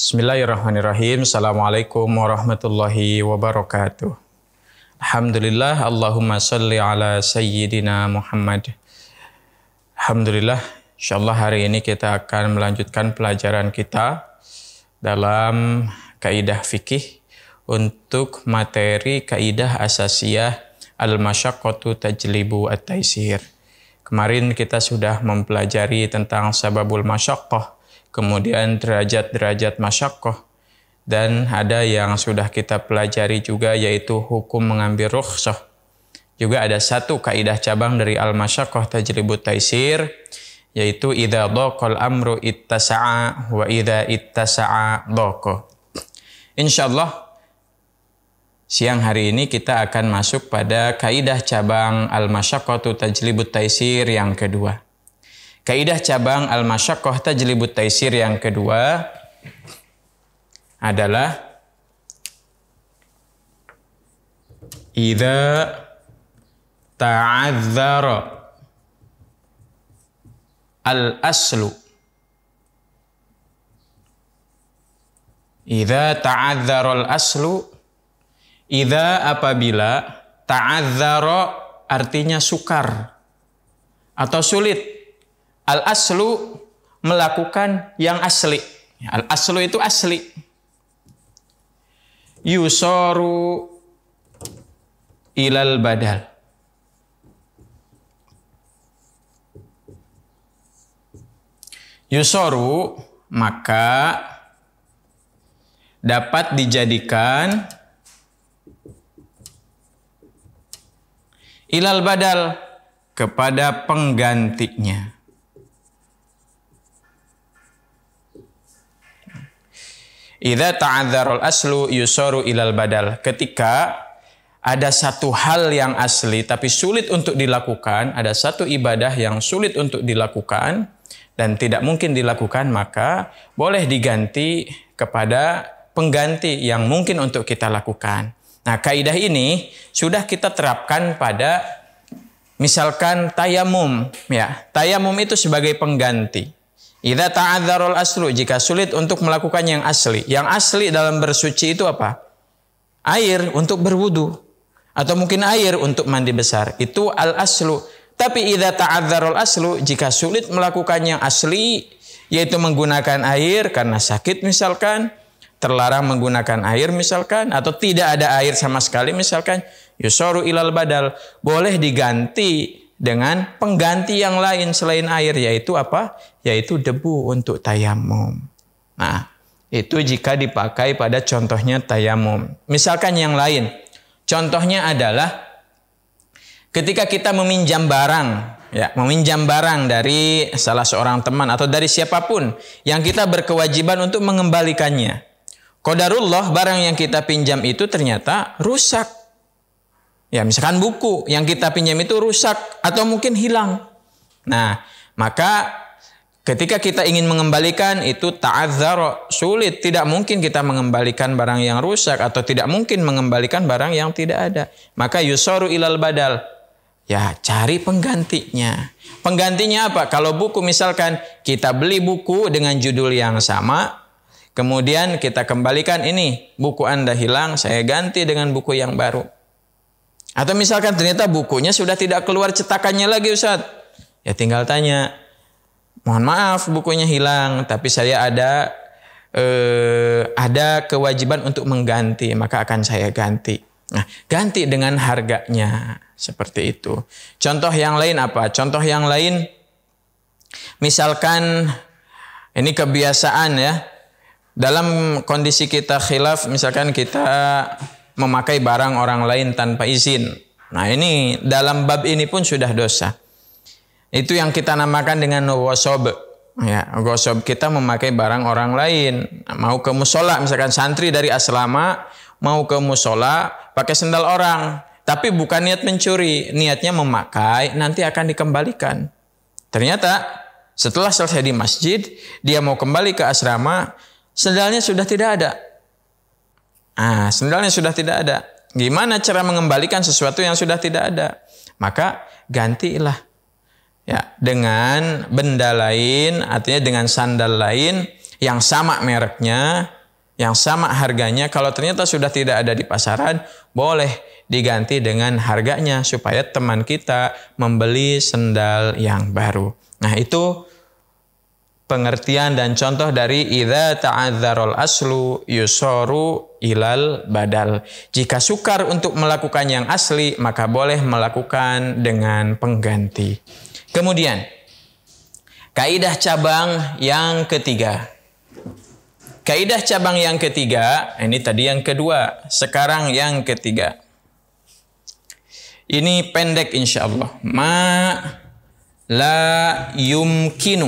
Bismillahirrahmanirrahim. Assalamualaikum warahmatullahi wabarakatuh. Alhamdulillah, Allahumma salli ala Sayyidina Muhammad. Alhamdulillah, insyaallah hari ini kita akan melanjutkan pelajaran kita dalam kaidah fikih untuk materi kaidah asasiyah al-masyaqqatu tajlibu at-taisir. Kemarin kita sudah mempelajari tentang sababul masyaqqah, kemudian derajat-derajat masyaqqah, dan ada yang sudah kita pelajari juga yaitu hukum mengambil rukhsah. Juga ada satu kaidah cabang dari al-masyaqqah tajlibut taisir, yaitu idza dhaqal amru ittasa'a wa idza ittasa'a dhaqa. Insyaallah siang hari ini kita akan masuk pada kaidah cabang al-masyaqqatu tajlibut taisir yang kedua. Kaidah cabang al-masyaqqah tajlibut taisir yang kedua adalah idza ta'adzara al-aslu. Idza ta'adzara al-aslu, idza apabila, ta'adzara artinya sukar atau sulit. Al-aslu melakukan yang asli. Al-aslu itu asli. Yusaru ilal badal. Yusaru maka dapat dijadikan ilal badal kepada penggantinya. Idza ta'adzara al-aslu yusaru ilal badal. Ketika ada satu hal yang asli tapi sulit untuk dilakukan, ada satu ibadah yang sulit untuk dilakukan dan tidak mungkin dilakukan, maka boleh diganti kepada pengganti yang mungkin untuk kita lakukan. Nah, kaidah ini sudah kita terapkan pada misalkan tayamum, ya. Tayamum itu sebagai pengganti. Idza ta'adzarul aslu, jika sulit untuk melakukan yang asli. Yang asli dalam bersuci itu apa? Air untuk berwudu. Atau mungkin air untuk mandi besar. Itu al-aslu. Tapi idza ta'adzarul aslu, jika sulit melakukan yang asli, yaitu menggunakan air karena sakit misalkan, terlarang menggunakan air misalkan, atau tidak ada air sama sekali misalkan, yusaru ilal badal, boleh diganti dengan pengganti yang lain selain air, yaitu apa? Yaitu debu untuk tayamum. Nah, itu jika dipakai pada contohnya tayamum. Misalkan yang lain, contohnya adalah ketika kita meminjam barang, ya, meminjam barang dari salah seorang teman atau dari siapapun yang kita berkewajiban untuk mengembalikannya. Qadarullah, barang yang kita pinjam itu ternyata rusak. Ya, misalkan buku yang kita pinjam itu rusak atau mungkin hilang. Nah, maka ketika kita ingin mengembalikan itu ta'adzara, sulit, tidak mungkin kita mengembalikan barang yang rusak atau tidak mungkin mengembalikan barang yang tidak ada. Maka yusaru ilal badal. Ya, cari penggantinya. Penggantinya apa? Kalau buku misalkan kita beli buku dengan judul yang sama, kemudian kita kembalikan, ini buku Anda hilang, saya ganti dengan buku yang baru. Atau misalkan ternyata bukunya sudah tidak keluar cetakannya lagi, Ustaz. Ya tinggal tanya, mohon maaf bukunya hilang, tapi saya ada kewajiban untuk mengganti, maka akan saya ganti. Nah, ganti dengan harganya, seperti itu. Contoh yang lain apa? Contoh yang lain, misalkan ini kebiasaan ya, dalam kondisi kita khilaf, misalkan kita memakai barang orang lain tanpa izin. Nah, ini dalam bab ini pun sudah dosa. Itu yang kita namakan dengan ghosob. Ya, ghosob, kita memakai barang orang lain. Mau ke musola, misalkan santri dari asrama mau ke musola pakai sendal orang, tapi bukan niat mencuri, niatnya memakai, nanti akan dikembalikan. Ternyata setelah selesai di masjid, dia mau kembali ke asrama, sendalnya sudah tidak ada. Sendalnya sudah tidak ada. Gimana cara mengembalikan sesuatu yang sudah tidak ada? Maka gantilah. Ya, dengan benda lain, artinya dengan sandal lain yang sama mereknya, yang sama harganya, kalau ternyata sudah tidak ada di pasaran, boleh diganti dengan harganya supaya teman kita membeli sendal yang baru. Nah, itu pengertian dan contoh dari idza ta'adzarul aslu yusaru ilal badal. Jika sukar untuk melakukan yang asli, maka boleh melakukan dengan pengganti. Kemudian, kaidah cabang yang ketiga. Kaidah cabang yang ketiga, ini tadi yang kedua, sekarang yang ketiga. Ini pendek insyaallah. Ma la yumkinu.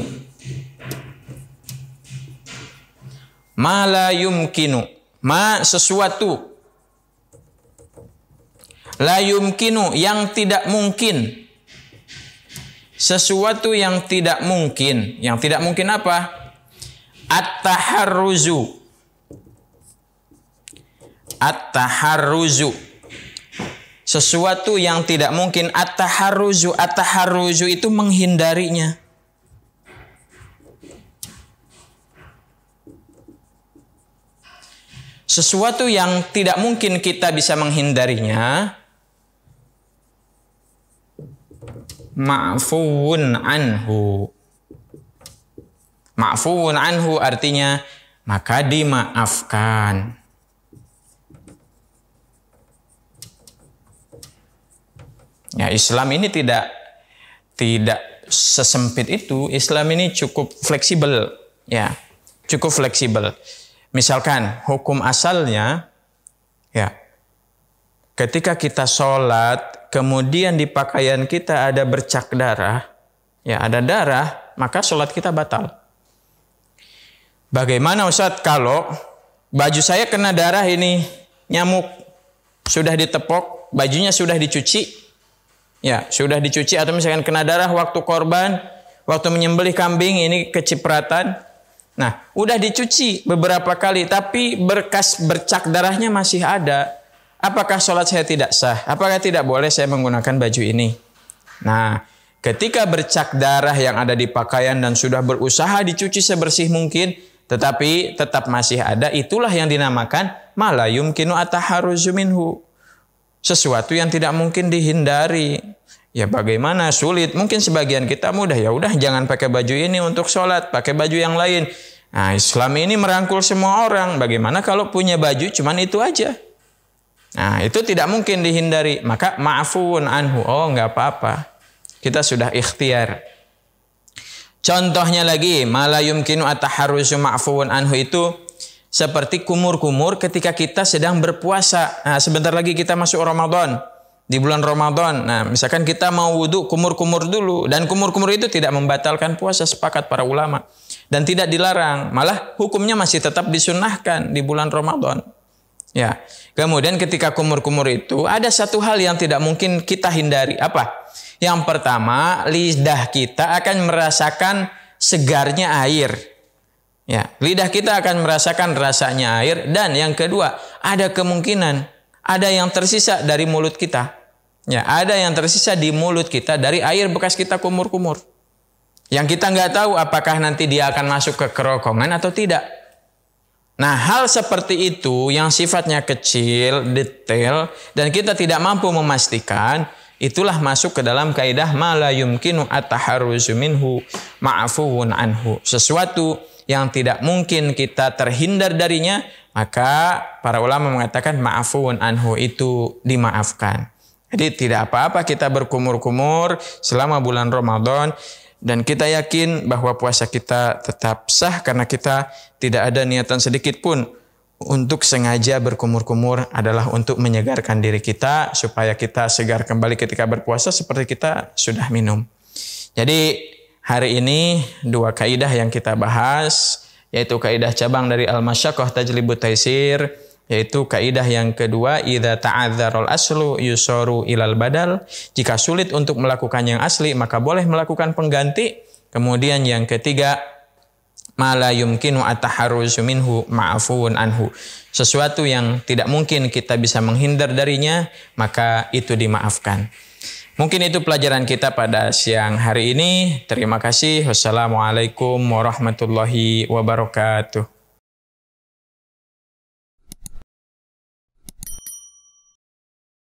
Ma la yumkinu. Ma sesuatu. La yumkinu yang tidak mungkin. Sesuatu yang tidak mungkin. Yang tidak mungkin apa? At-taharruzu. At-taharruzu. Sesuatu yang tidak mungkin. At-taharruzu. At-taharruzu itu menghindarinya. Sesuatu yang tidak mungkin kita bisa menghindarinya, ma'fuun anhu. Ma'fuun anhu artinya maka dimaafkan. Ya, Islam ini tidak sesempit itu. Islam ini cukup fleksibel, ya, cukup fleksibel. Misalkan hukum asalnya, ya, ketika kita sholat, kemudian di pakaian kita ada bercak darah, ya, ada darah, maka sholat kita batal. Bagaimana Ustadz kalau baju saya kena darah ini, nyamuk, sudah ditepok, bajunya sudah dicuci, ya, sudah dicuci, atau misalkan kena darah waktu korban, waktu menyembelih kambing ini kecipratan. Nah, udah dicuci beberapa kali, tapi berkas bercak darahnya masih ada. Apakah sholat saya tidak sah? Apakah tidak boleh saya menggunakan baju ini? Nah, ketika bercak darah yang ada di pakaian dan sudah berusaha dicuci sebersih mungkin, tetapi tetap masih ada, itulah yang dinamakan ma la yumkinu at-taharruzu minhu. Sesuatu yang tidak mungkin dihindari. Ya bagaimana, sulit. Mungkin sebagian kita mudah, ya udah jangan pakai baju ini untuk sholat, pakai baju yang lain. Nah, Islam ini merangkul semua orang. Bagaimana kalau punya baju cuman itu aja? Nah, itu tidak mungkin dihindari. Maka ma'fuun anhu. Oh, nggak apa-apa. Kita sudah ikhtiar. Contohnya lagi, ma la yumkinu at-taharruzu ma'fuun anhu itu seperti kumur-kumur ketika kita sedang berpuasa. Nah, sebentar lagi kita masuk Ramadan. Di bulan Ramadan, nah misalkan kita mau wudhu, kumur-kumur dulu. Dan kumur-kumur itu tidak membatalkan puasa, sepakat para ulama. Dan tidak dilarang, malah hukumnya masih tetap disunnahkan di bulan Ramadan. Ya, kemudian ketika kumur-kumur itu, ada satu hal yang tidak mungkin kita hindari. Apa? Yang pertama, lidah kita akan merasakan segarnya air. Ya, lidah kita akan merasakan rasanya air. Dan yang kedua, ada kemungkinan ada yang tersisa dari mulut kita. Ya, ada yang tersisa di mulut kita dari air bekas kita kumur-kumur. Yang kita nggak tahu apakah nanti dia akan masuk ke kerongkongan atau tidak. Nah, hal seperti itu yang sifatnya kecil, detail, dan kita tidak mampu memastikan, itulah masuk ke dalam kaidah ma la yumkinu at-taharruzu minhu ma'fuun anhu. Sesuatu yang tidak mungkin kita terhindar darinya, maka para ulama mengatakan ma'fuun anhu, itu dimaafkan. Jadi tidak apa-apa kita berkumur-kumur selama bulan Ramadan, dan kita yakin bahwa puasa kita tetap sah karena kita tidak ada niatan sedikit pun untuk sengaja berkumur-kumur, adalah untuk menyegarkan diri kita supaya kita segar kembali ketika berpuasa seperti kita sudah minum. Jadi hari ini dua kaidah yang kita bahas, yaitu kaidah cabang dari al-masyaqqah tajlibut taisir, yaitu kaidah yang kedua, idza ta'adzarul aslu yusaru ilal badal. Jika sulit untuk melakukan yang asli, maka boleh melakukan pengganti. Kemudian yang ketiga, ma la yumkinu at-taharruzu minhu ma'fuun anhu. Sesuatu yang tidak mungkin kita bisa menghindar darinya, maka itu dimaafkan. Mungkin itu pelajaran kita pada siang hari ini. Terima kasih. Wassalamualaikum warahmatullahi wabarakatuh.